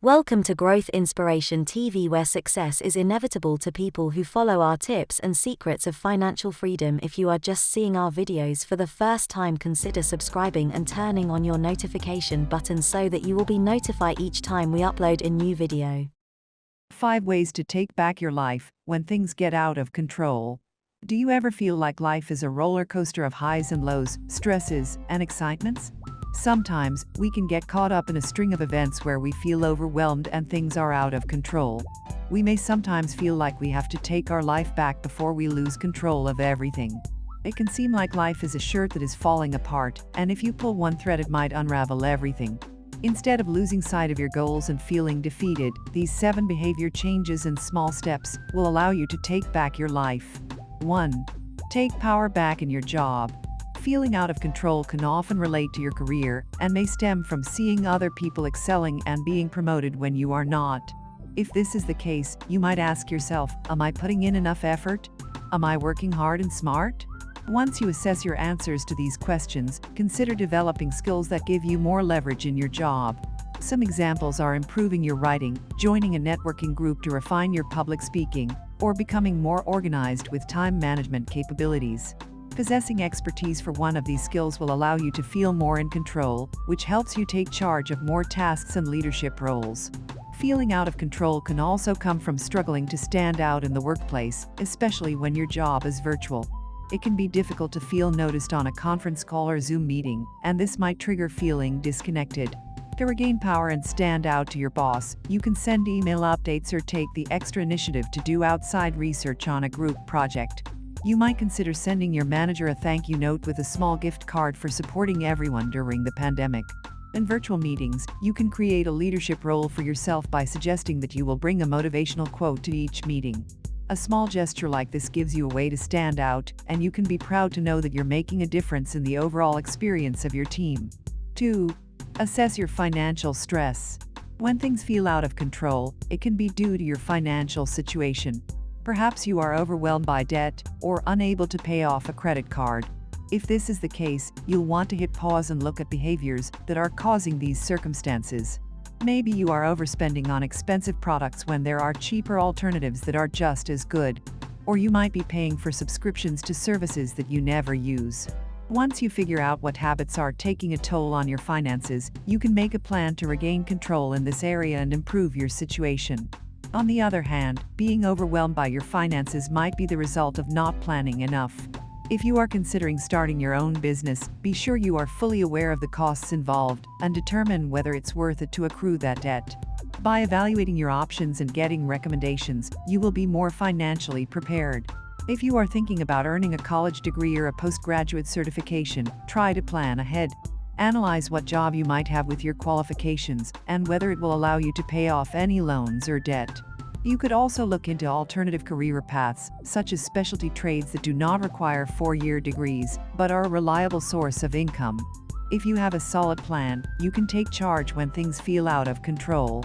Welcome to Growth Inspiration TV, where success is inevitable to people who follow our tips and secrets of financial freedom. If you are just seeing our videos for the first time, consider subscribing and turning on your notification button so that you will be notified each time we upload a new video. 5 ways to take back your life when things get out of control. Do you ever feel like life is a roller coaster of highs and lows, stresses, and excitements? Sometimes, we can get caught up in a string of events where we feel overwhelmed and things are out of control. We may sometimes feel like we have to take our life back before we lose control of everything. It can seem like life is a shirt that is falling apart, and if you pull one thread, it might unravel everything. Instead of losing sight of your goals and feeling defeated, these 7 behavior changes and small steps will allow you to take back your life. 1. Take power back in your job. Feeling out of control can often relate to your career and may stem from seeing other people excelling and being promoted when you are not. If this is the case, you might ask yourself, am I putting in enough effort? Am I working hard and smart? Once you assess your answers to these questions, consider developing skills that give you more leverage in your job. Some examples are improving your writing, joining a networking group to refine your public speaking, or becoming more organized with time management capabilities. Possessing expertise for one of these skills will allow you to feel more in control, which helps you take charge of more tasks and leadership roles. Feeling out of control can also come from struggling to stand out in the workplace, especially when your job is virtual. It can be difficult to feel noticed on a conference call or Zoom meeting, and this might trigger feeling disconnected. To regain power and stand out to your boss, you can send email updates or take the extra initiative to do outside research on a group project. You might consider sending your manager a thank you note with a small gift card for supporting everyone during the pandemic. In virtual meetings, you can create a leadership role for yourself by suggesting that you will bring a motivational quote to each meeting. A small gesture like this gives you a way to stand out, and you can be proud to know that you're making a difference in the overall experience of your team. 2. Assess your financial stress. When things feel out of control, it can be due to your financial situation. Perhaps you are overwhelmed by debt or unable to pay off a credit card. If this is the case, you'll want to hit pause and look at behaviors that are causing these circumstances. Maybe you are overspending on expensive products when there are cheaper alternatives that are just as good. Or you might be paying for subscriptions to services that you never use. Once you figure out what habits are taking a toll on your finances, you can make a plan to regain control in this area and improve your situation. On the other hand, being overwhelmed by your finances might be the result of not planning enough. If you are considering starting your own business, be sure you are fully aware of the costs involved and determine whether it's worth it to accrue that debt. By evaluating your options and getting recommendations, you will be more financially prepared. If you are thinking about earning a college degree or a postgraduate certification, try to plan ahead. Analyze what job you might have with your qualifications and whether it will allow you to pay off any loans or debt. You could also look into alternative career paths, such as specialty trades that do not require 4-year degrees, but are a reliable source of income. If you have a solid plan, you can take charge when things feel out of control.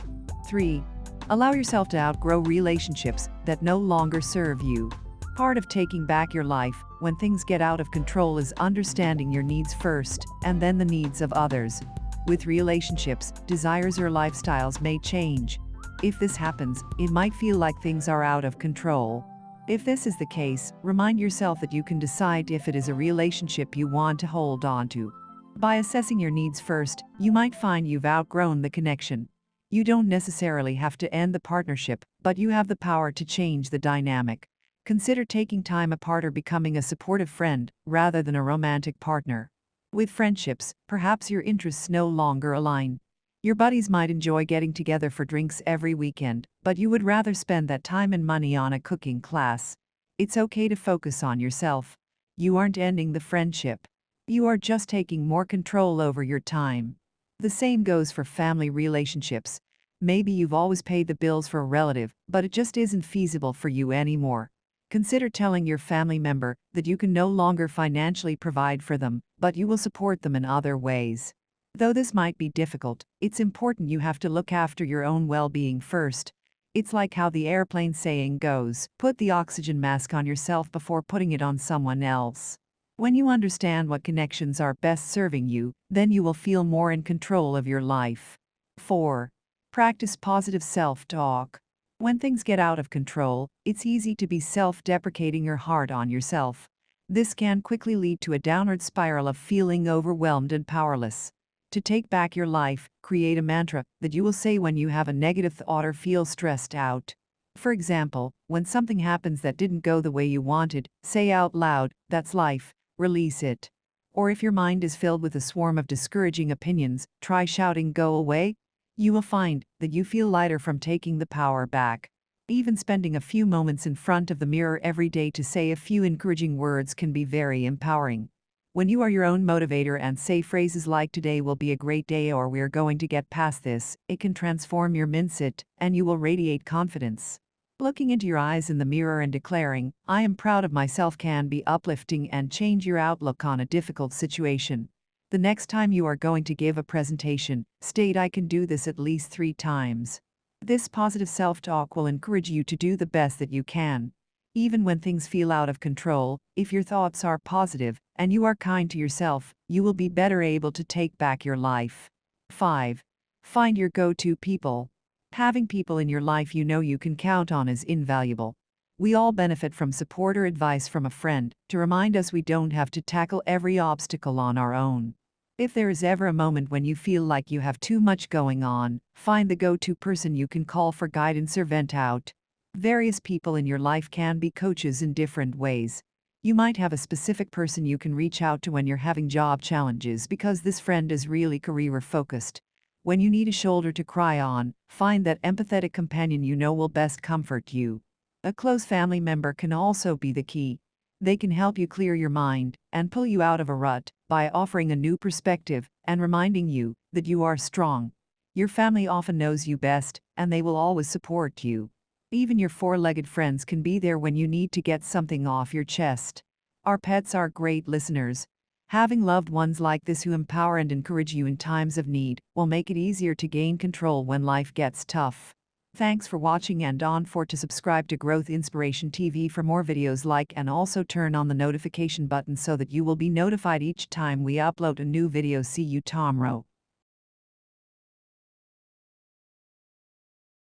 3. Allow yourself to outgrow relationships that no longer serve you. Part of taking back your life when things get out of control is understanding your needs first and then the needs of others. With relationships, desires or lifestyles may change. If this happens, it might feel like things are out of control. If this is the case, remind yourself that you can decide if it is a relationship you want to hold on to. By assessing your needs first, you might find you've outgrown the connection. You don't necessarily have to end the partnership, but you have the power to change the dynamic. Consider taking time apart or becoming a supportive friend, rather than a romantic partner. With friendships, perhaps your interests no longer align. Your buddies might enjoy getting together for drinks every weekend, but you would rather spend that time and money on a cooking class. It's okay to focus on yourself. You aren't ending the friendship. You are just taking more control over your time. The same goes for family relationships. Maybe you've always paid the bills for a relative, but it just isn't feasible for you anymore. Consider telling your family member that you can no longer financially provide for them, but you will support them in other ways. Though this might be difficult, it's important you have to look after your own well-being first. It's like how the airplane saying goes, put the oxygen mask on yourself before putting it on someone else. When you understand what connections are best serving you, then you will feel more in control of your life. 4. Practice positive self-talk. When things get out of control, it's easy to be self-deprecating or hard on yourself. This can quickly lead to a downward spiral of feeling overwhelmed and powerless. To take back your life, create a mantra that you will say when you have a negative thought or feel stressed out. For example, when something happens that didn't go the way you wanted, say out loud, "That's life," release it. Or if your mind is filled with a swarm of discouraging opinions, try shouting, "Go away." You will find that you feel lighter from taking the power back. Even spending a few moments in front of the mirror every day to say a few encouraging words can be very empowering. When you are your own motivator and say phrases like "Today will be a great day" or "We're going to get past this," it can transform your mindset and you will radiate confidence. Looking into your eyes in the mirror and declaring, "I am proud of myself," can be uplifting and change your outlook on a difficult situation. The next time you are going to give a presentation, state, "I can do this" at least 3 times. This positive self-talk will encourage you to do the best that you can. Even when things feel out of control, if your thoughts are positive and you are kind to yourself, you will be better able to take back your life. 5. Find your go-to people. Having people in your life you know you can count on is invaluable. We all benefit from support or advice from a friend to remind us we don't have to tackle every obstacle on our own. If there is ever a moment when you feel like you have too much going on, find the go-to person you can call for guidance or vent out. Various people in your life can be coaches in different ways. You might have a specific person you can reach out to when you're having job challenges because this friend is really career-focused. When you need a shoulder to cry on, find that empathetic companion you know will best comfort you. A close family member can also be the key. They can help you clear your mind and pull you out of a rut by offering a new perspective and reminding you that you are strong. Your family often knows you best, and they will always support you. Even your four-legged friends can be there when you need to get something off your chest. Our pets are great listeners. Having loved ones like this who empower and encourage you in times of need will make it easier to gain control when life gets tough. Thanks for watching, and don't forget to subscribe to Growth Inspiration TV for more videos like, and also turn on the notification button so that you will be notified each time we upload a new video. See you tomorrow.